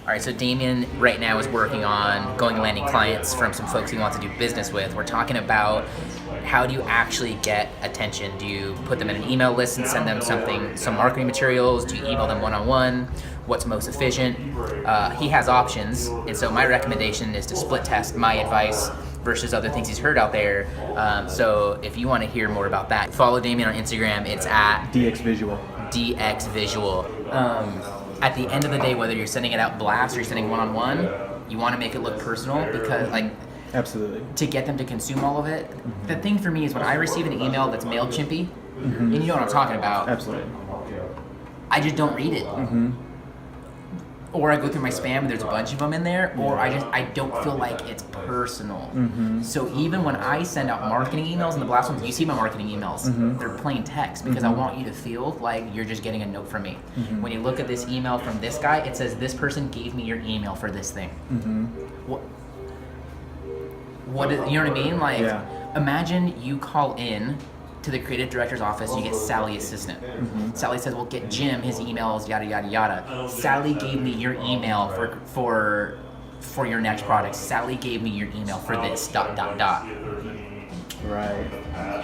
All right, so Damien right now is working on going and landing clients from some folks he wants to do business with. We're talking about how do you actually get attention? Do you put them in an email list and send them some marketing materials? Do you email them one-on-one? What's most efficient? He has options, and so my recommendation is to split test my advice versus other things he's heard out there. So if you want to hear more about that, follow Damien on Instagram. It's at DXVisual. At the end of the day, whether you're sending it out blast or you're sending one-on-one, you want to make it look personal because, absolutely, to get them to consume all of it. Mm-hmm. The thing for me is when I receive an email that's MailChimpy, and you know what I'm talking about. Absolutely. I just don't read it. Mm-hmm. Or I go through my spam and there's a bunch of them in there, or I don't feel like it's personal. Mm-hmm. So even when I send out marketing emails, and the blast ones, you see my marketing emails, they're plain text because I want you to feel like you're just getting a note from me. Mm-hmm. When you look at this email from this guy, it says this person gave me your email for this thing. Mm-hmm. What is, you know what I mean? Imagine you call in to the creative director's office, you get Sally assistant. Mm-hmm. Sally says, well, get Jim his emails, yada, yada, yada. Sally gave me your email for your next product. Sally gave me your email for this, ... Right.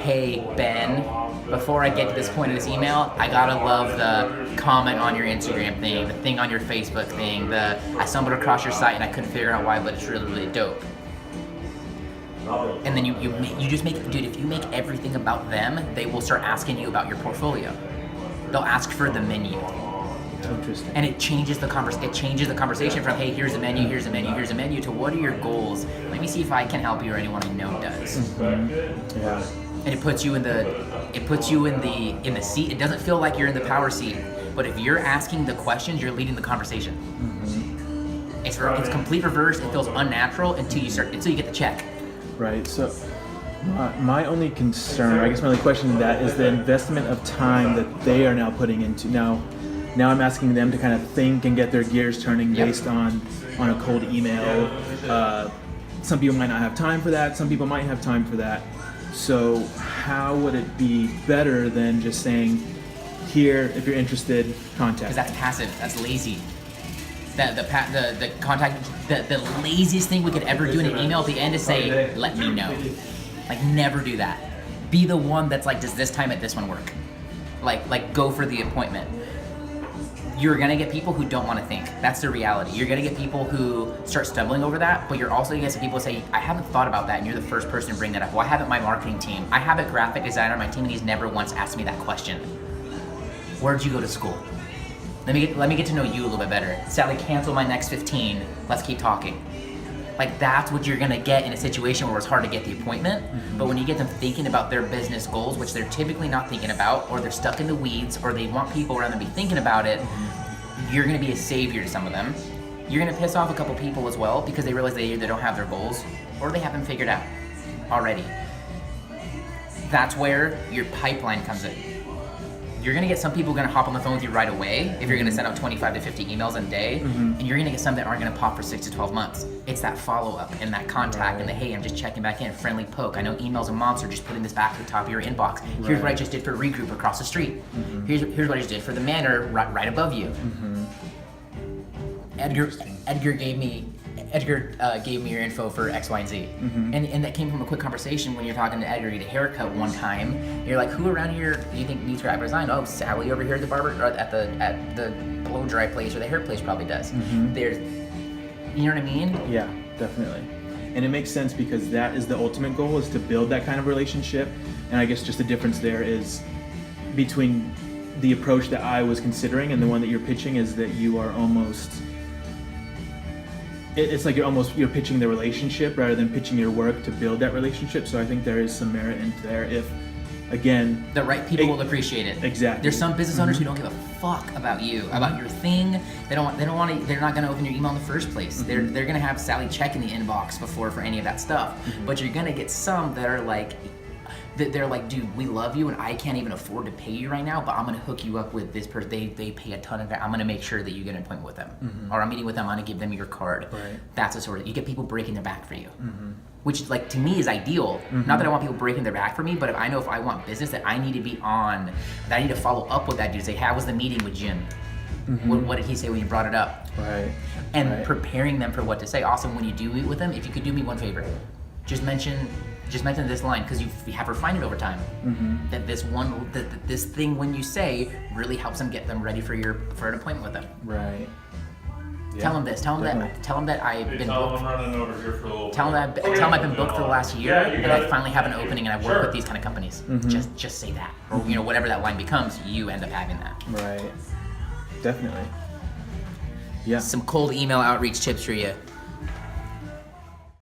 Hey, Ben, before I get to this point of this email, I gotta love the comment on your Instagram thing, the thing on your Facebook thing, I stumbled across your site and I couldn't figure out why, but it's really, really dope. And then you just make, dude, if you make everything about them, they will start asking you about your portfolio. They'll ask for the menu. Interesting. And it changes the conversation from, hey, here's a menu, here's a menu, here's a menu, to what are your goals? Let me see if I can help you or anyone I know does. Mm-hmm. Yeah. And it puts you in the seat. It doesn't feel like you're in the power seat, but if you're asking the questions, you're leading the conversation. Mm-hmm. It's complete reverse. It feels unnatural until you get the check. Right. So my only concern, I guess my only question to that is the investment of time that they are now putting into. Now I'm asking them to kind of think and get their gears turning based on a cold email. Some people might not have time for that. Some people might have time for that. So how would it be better than just saying, here, if you're interested, contact? Because that's passive. That's lazy. The contact, the laziest thing we could ever do in an email at the end is say, let me know. Like, never do that. Be the one that's like, does this time at this one work? Like go for the appointment. You're gonna get people who don't want to think. That's the reality. You're gonna get people who start stumbling over that, but you're also gonna get some people who say, I haven't thought about that, and you're the first person to bring that up. Well, I have it in my marketing team. I have a graphic designer on my team, and he's never once asked me that question. Where'd you go to school? Let me get to know you a little bit better. Sally, cancel my next 15. Let's keep talking. Like, that's what you're gonna get in a situation where it's hard to get the appointment. Mm-hmm. But when you get them thinking about their business goals, which they're typically not thinking about, or they're stuck in the weeds, or they want people around them to be thinking about it, you're gonna be a savior to some of them. You're gonna piss off a couple people as well because they realize they either don't have their goals or they have them figured out already. That's where your pipeline comes in. You're gonna get some people gonna hop on the phone with you right away if you're gonna send out 25 to 50 emails a day, and you're gonna get some that aren't gonna pop for 6 to 12 months. It's that follow-up and that contact and the, hey, I'm just checking back in, friendly poke. I know email's a monster, just putting this back to the top of your inbox. Here's what I just did for Regroup across the street. Here's what I just did for the Manor right above you. Edgar gave me your info for X, Y, and Z. And that came from a quick conversation when you're talking to Edgar. You get a haircut one time. You're like, who around here do you think needs graphic design? Oh, Sally over here at the barber, or at the blow dry place or the hair place probably does. There's, you know what I mean? Yeah, definitely. And it makes sense because that is the ultimate goal, is to build that kind of relationship. And I guess just the difference there is between the approach that I was considering and the one that you're pitching is that you are almost, it's like you're pitching the relationship rather than pitching your work to build that relationship. So I think there is some merit in there if, again, the right people will appreciate it. Exactly. There's some business owners who don't give a fuck about you, about your thing. They're not gonna open your email in the first place. They're gonna have Sally check in the inbox before for any of that stuff. But you're gonna get some that are like, they're like, dude, we love you and I can't even afford to pay you right now, but I'm gonna hook you up with this person. They pay a ton of it. I'm gonna make sure that you get an appointment with them, or I'm meeting with them. I'm gonna give them your card. Right. That's the sort of, you get people breaking their back for you, which, like, to me is ideal. Not that I want people breaking their back for me, but if I want business that I need to be on, that I need to follow up with that dude, say, how was the meeting with Jim? What did he say when you brought it up? Right. And right. preparing them for what to say. Also, when you do meet with them, if you could do me one favor, just mention this line, because you have refined it over time. That this thing when you say really helps them, get them ready for an appointment with them. Right. Yeah, tell them this. Tell them that I've been booked. I'm running over here for a little. Tell them I've been booked for the last year, and I finally have an opening, and I work with these kind of companies. Just say that, or whatever that line becomes, you end up having that. Right. Definitely. Yeah. Some cold email outreach tips for you.